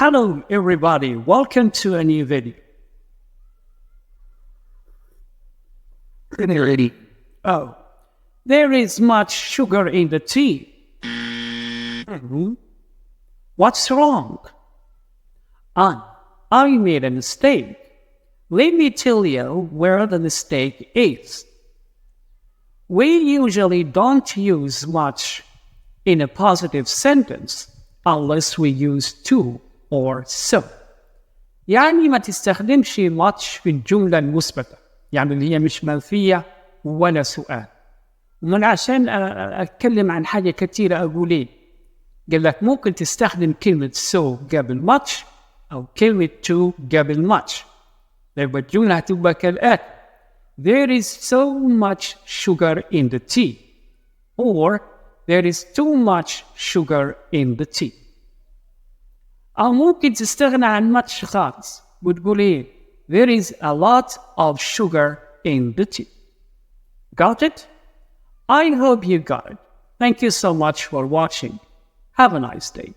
Hello everybody, welcome to a new video. Oh, there is much sugar in the tea. What's wrong? I made a mistake. Let me tell you where the mistake is. We usually don't use much in a positive sentence unless we use to or so. يعني ما تستخدمش much في الجملة المثبتة، يعني اللي هي مش منفية ولا سؤال. ومن عشان أتكلم عن حاجة كثيرة أقول إيه؟ قال لك ممكن تستخدم كلمة so قبل much أو كلمة to قبل much. يبقى الجملة هتبقى كالآتي: There is so much sugar in the tea. Or there is too much sugar in the tea. أو ممكن تستغنى عن much خالص وتقول إيه؟ There is a lot of sugar in the tea. Got it? I hope you got it. Thank you so much for watching. Have a nice day.